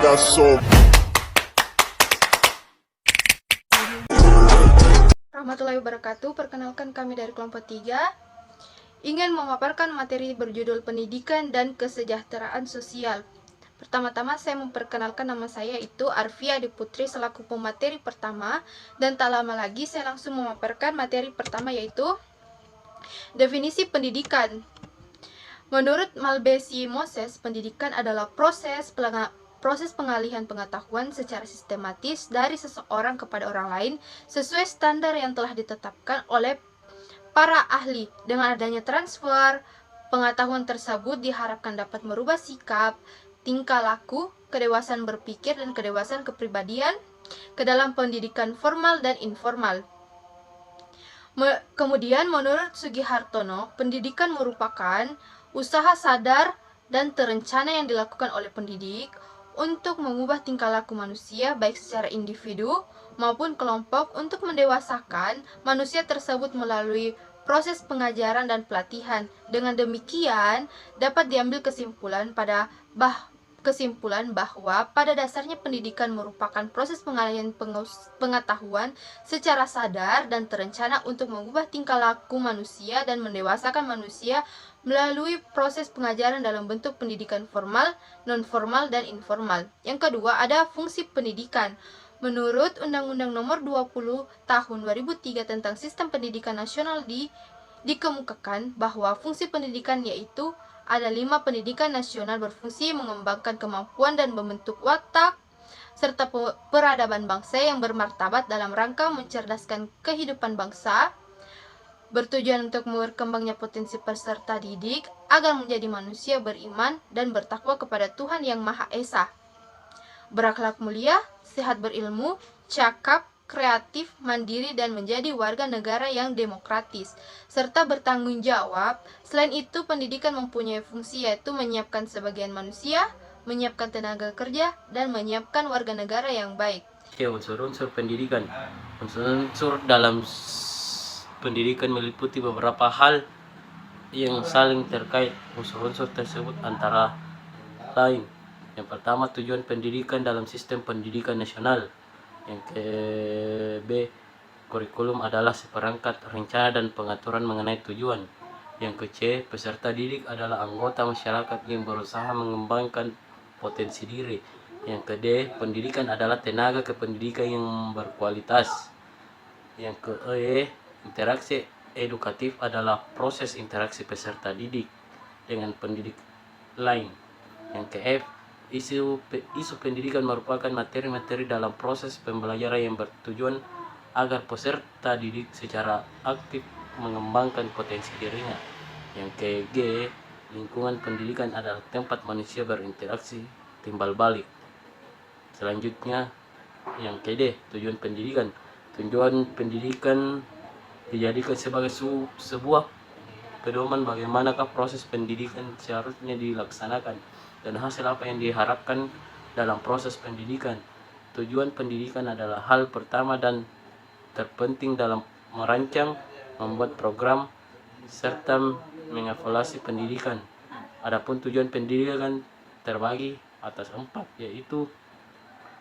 got so. Warahmatullahi wabarakatuh. Perkenalkan, kami dari kelompok 3 ingin memaparkan materi berjudul pendidikan dan kesejahteraan sosial. Pertama-tama saya memperkenalkan, nama saya itu Arfia Diputri selaku pemateri pertama, dan tak lama lagi saya langsung memaparkan materi pertama, yaitu definisi pendidikan. Menurut Malbesi Moses, pendidikan adalah proses pengalihan pengetahuan secara sistematis dari seseorang kepada orang lain sesuai standar yang telah ditetapkan oleh para ahli. Dengan adanya transfer pengetahuan tersebut diharapkan dapat merubah sikap, tingkah laku, kedewasaan berpikir, dan kedewasaan kepribadian ke dalam pendidikan formal dan informal. Kemudian menurut Sugihartono, pendidikan merupakan usaha sadar dan terencana yang dilakukan oleh pendidik untuk mengubah tingkah laku manusia baik secara individu maupun kelompok untuk mendewasakan manusia tersebut melalui proses pengajaran dan pelatihan. Dengan demikian, dapat diambil kesimpulan bahwa pada dasarnya pendidikan merupakan proses pengalihan pengetahuan secara sadar dan terencana untuk mengubah tingkah laku manusia dan mendewasakan manusia melalui proses pengajaran dalam bentuk pendidikan formal, non-formal, dan informal. Yang kedua, ada fungsi pendidikan. Menurut Undang-Undang Nomor 20 Tahun 2003 tentang Sistem Pendidikan Nasional dikemukakan bahwa fungsi pendidikan yaitu ada 5 pendidikan nasional berfungsi mengembangkan kemampuan dan membentuk watak serta peradaban bangsa yang bermartabat dalam rangka mencerdaskan kehidupan bangsa, bertujuan untuk berkembangnya potensi peserta didik agar menjadi manusia beriman dan bertakwa kepada Tuhan Yang Maha Esa, berakhlak mulia, sehat berilmu, cakap, kreatif, mandiri, dan menjadi warga negara yang demokratis, serta bertanggung jawab. Selain itu, pendidikan mempunyai fungsi yaitu menyiapkan sebagian manusia, menyiapkan tenaga kerja, dan menyiapkan warga negara yang baik. Oke, unsur-unsur pendidikan. Unsur-unsur dalam pendidikan meliputi beberapa hal yang saling terkait. Unsur-unsur tersebut antara lain: yang pertama, tujuan pendidikan dalam sistem pendidikan nasional. Yang ke B, kurikulum adalah seperangkat rencana dan pengaturan mengenai tujuan. Yang ke C, peserta didik adalah anggota masyarakat yang berusaha mengembangkan potensi diri. Yang ke D, pendidikan adalah tenaga kependidikan yang berkualitas. Yang ke E, interaksi edukatif adalah proses interaksi peserta didik dengan pendidik lain. Yang ke F, isu pendidikan merupakan materi-materi dalam proses pembelajaran yang bertujuan agar peserta didik secara aktif mengembangkan potensi dirinya. Yang ke G, lingkungan pendidikan adalah tempat manusia berinteraksi timbal balik. Selanjutnya, yang ke D, tujuan pendidikan. Tujuan pendidikan dijadikan sebagai sebuah pedoman bagaimanakah proses pendidikan seharusnya dilaksanakan dan hasil apa yang diharapkan dalam proses pendidikan. Tujuan pendidikan adalah hal pertama dan terpenting dalam merancang, membuat program, serta mengevaluasi pendidikan. Adapun tujuan pendidikan terbagi atas 4, yaitu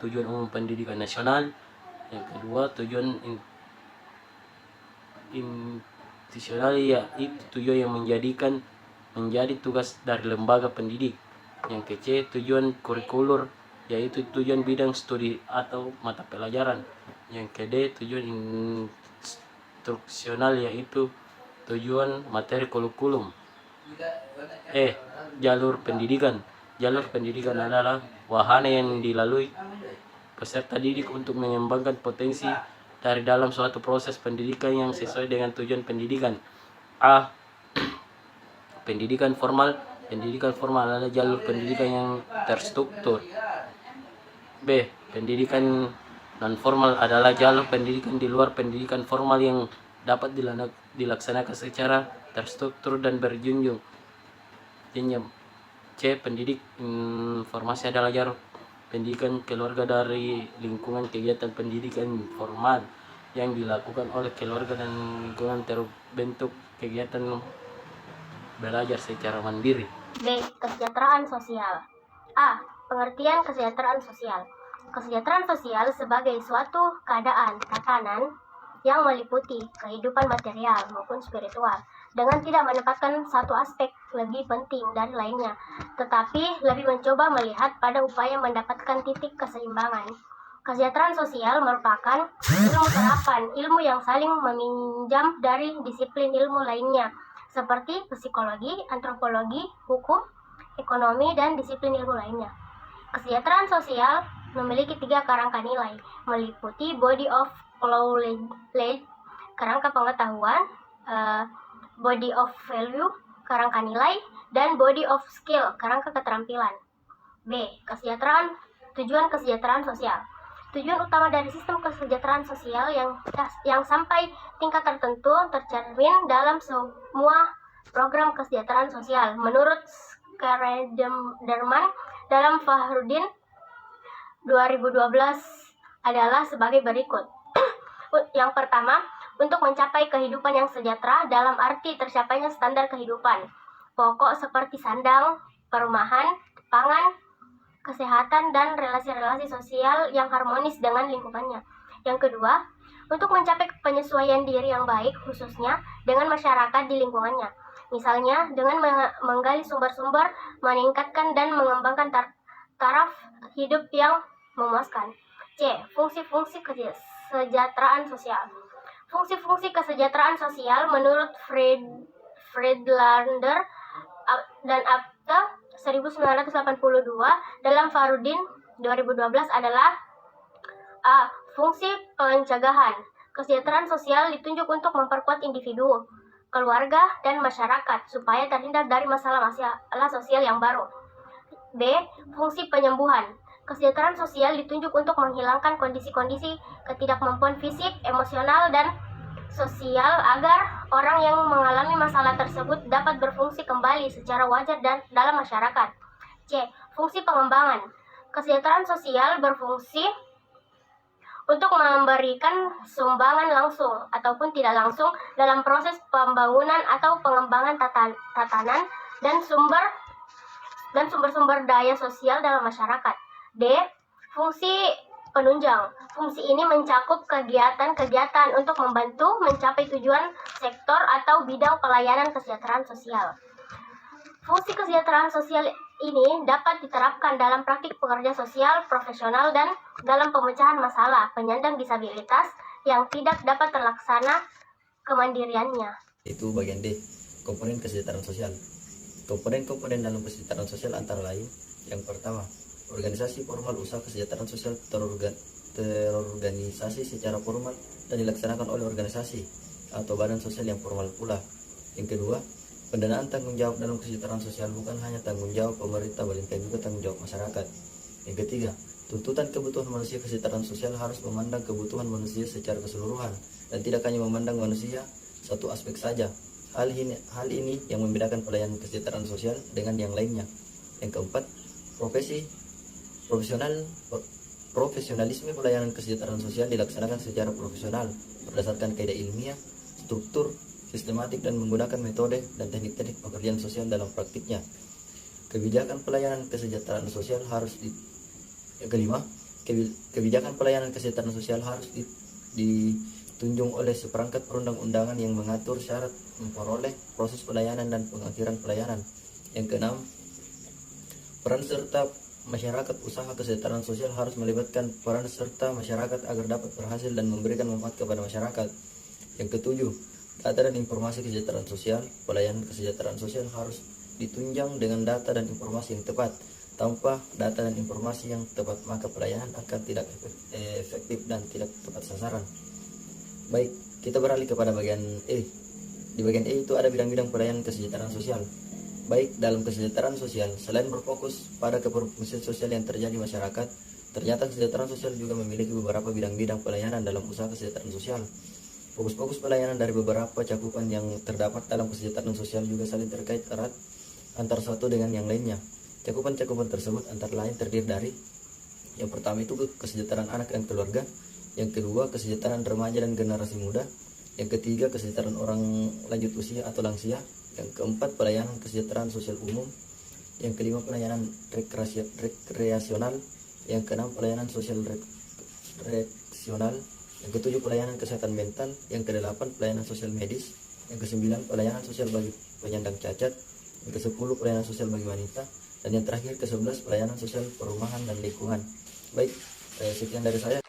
tujuan umum pendidikan nasional. Yang kedua, tujuan institusional, yaitu tujuan yang menjadi tugas dari lembaga pendidik. Yang ke C, tujuan kurikulur, yaitu tujuan bidang studi atau mata pelajaran. Yang ke D, tujuan instruksional, yaitu tujuan materi kurikulum. Jalur pendidikan. Jalur pendidikan adalah wahana yang dilalui peserta didik untuk mengembangkan potensi dari dalam suatu proses pendidikan yang sesuai dengan tujuan pendidikan. A, pendidikan formal. Pendidikan formal adalah jalur pendidikan yang terstruktur. B, pendidikan non-formal adalah jalur pendidikan di luar pendidikan formal yang dapat dilaksanakan secara terstruktur dan berjenjang. C, pendidik informasi adalah jalur pendidikan keluarga dari lingkungan kegiatan pendidikan formal yang dilakukan oleh keluarga dan lingkungan terbentuk kegiatan belajar secara mandiri. B, kesejahteraan sosial. A, Pengertian kesejahteraan sosial. Kesejahteraan sosial sebagai suatu keadaan, tatanan yang meliputi kehidupan material maupun spiritual, dengan tidak menempatkan satu aspek lebih penting dari lainnya, tetapi lebih mencoba melihat pada upaya mendapatkan titik keseimbangan. Kesejahteraan sosial merupakan ilmu terapan, ilmu yang saling meminjam dari disiplin ilmu lainnya, seperti psikologi, antropologi, hukum, ekonomi, dan disiplin ilmu lainnya. Kesejahteraan sosial memiliki 3 kerangka nilai, meliputi body of knowledge, kerangka pengetahuan, body of value, kerangka nilai, dan body of skill, kerangka keterampilan. B. Tujuan kesejahteraan sosial. Tujuan utama dari sistem kesejahteraan sosial yang sampai tingkat tertentu tercermin dalam semua program kesejahteraan sosial. Menurut Skrederman dalam Fahrudin 2012 adalah sebagai berikut. Yang pertama, untuk mencapai kehidupan yang sejahtera dalam arti tercapainya standar kehidupan pokok seperti sandang, perumahan, pangan, kesehatan, dan relasi-relasi sosial yang harmonis dengan lingkungannya. Yang kedua, untuk mencapai penyesuaian diri yang baik khususnya dengan masyarakat di lingkungannya. Misalnya dengan menggali sumber-sumber, meningkatkan dan mengembangkan taraf hidup yang memuaskan. C. Fungsi-fungsi kesejahteraan sosial. Fungsi-fungsi kesejahteraan sosial menurut Friedlander dan Apte 1982 dalam Fahrudin 2012 adalah A. Fungsi pencegahan. Kesejahteraan sosial ditunjuk untuk memperkuat individu, keluarga, dan masyarakat supaya terhindar dari masalah-masalah sosial yang baru. B. Fungsi penyembuhan. Kesejahteraan sosial ditunjuk untuk menghilangkan kondisi-kondisi ketidakmampuan fisik, emosional, dan sosial agar orang yang mengalami masalah tersebut dapat berfungsi kembali secara wajar dan dalam masyarakat. C. Fungsi pengembangan. Kesejahteraan sosial berfungsi untuk memberikan sumbangan langsung ataupun tidak langsung dalam proses pembangunan atau pengembangan tatanan dan sumber-sumber daya sosial dalam masyarakat. D. Fungsi penunjang. Fungsi ini mencakup kegiatan-kegiatan untuk membantu mencapai tujuan sektor atau bidang pelayanan kesejahteraan sosial. Fungsi kesejahteraan sosial ini dapat diterapkan dalam praktik pekerja sosial, profesional, dan dalam pemecahan masalah penyandang disabilitas yang tidak dapat terlaksana kemandiriannya. Itu bagian D, komponen kesejahteraan sosial. Komponen-komponen dalam kesejahteraan sosial antara lain, yang pertama, organisasi formal usaha kesejahteraan sosial terorganisasi secara formal dan dilaksanakan oleh organisasi atau badan sosial yang formal pula. Yang kedua, pendanaan tanggung jawab dalam kesejahteraan sosial bukan hanya tanggung jawab pemerintah, melainkan juga tanggung jawab masyarakat. Yang ketiga, tuntutan kebutuhan manusia kesejahteraan sosial harus memandang kebutuhan manusia secara keseluruhan dan tidak hanya memandang manusia satu aspek saja. Hal ini yang membedakan pelayanan kesejahteraan sosial dengan yang lainnya. Yang keempat, profesionalisme pelayanan kesejahteraan sosial dilaksanakan secara profesional berdasarkan kaidah ilmiah, struktur, sistematik, dan menggunakan metode dan teknik-teknik pekerjaan sosial dalam praktiknya. Kebijakan pelayanan kesejahteraan sosial kebijakan pelayanan kesejahteraan sosial harus ditunjung oleh seperangkat perundang-undangan yang mengatur syarat memperoleh, proses pelayanan, dan pengakhiran pelayanan. Yang keenam, peran serta masyarakat usaha kesejahteraan sosial harus melibatkan peran serta masyarakat agar dapat berhasil dan memberikan manfaat kepada masyarakat. Yang ketujuh, data dan informasi kesejahteraan sosial. Pelayanan kesejahteraan sosial harus ditunjang dengan data dan informasi yang tepat. Tanpa data dan informasi yang tepat, maka pelayanan akan tidak efektif dan tidak tepat sasaran. Baik, kita beralih kepada bagian E. Di bagian E itu ada bidang-bidang pelayanan kesejahteraan sosial. Baik, dalam kesejahteraan sosial, selain berfokus pada keberfungsian sosial yang terjadi di masyarakat, ternyata kesejahteraan sosial juga memiliki beberapa bidang-bidang pelayanan dalam usaha kesejahteraan sosial. Fokus-fokus pelayanan dari beberapa cakupan yang terdapat dalam kesejahteraan sosial juga saling terkait erat antara satu dengan yang lainnya. Cakupan-cakupan tersebut antara lain terdiri dari: yang pertama itu kesejahteraan anak dan keluarga, yang kedua kesejahteraan remaja dan generasi muda, yang ketiga kesejahteraan orang lanjut usia atau lansia, yang keempat pelayanan kesejahteraan sosial umum, Yang kelima, pelayanan rekreasional. Yang keenam, pelayanan sosial rekreasional. Yang ketujuh, pelayanan kesehatan mental. Yang kedelapan, pelayanan sosial medis. Yang kesembilan, pelayanan sosial bagi penyandang cacat. Yang kesepuluh, pelayanan sosial bagi wanita. Dan yang terakhir, ke-11, pelayanan sosial perumahan dan lingkungan. Baik, sekian dari saya.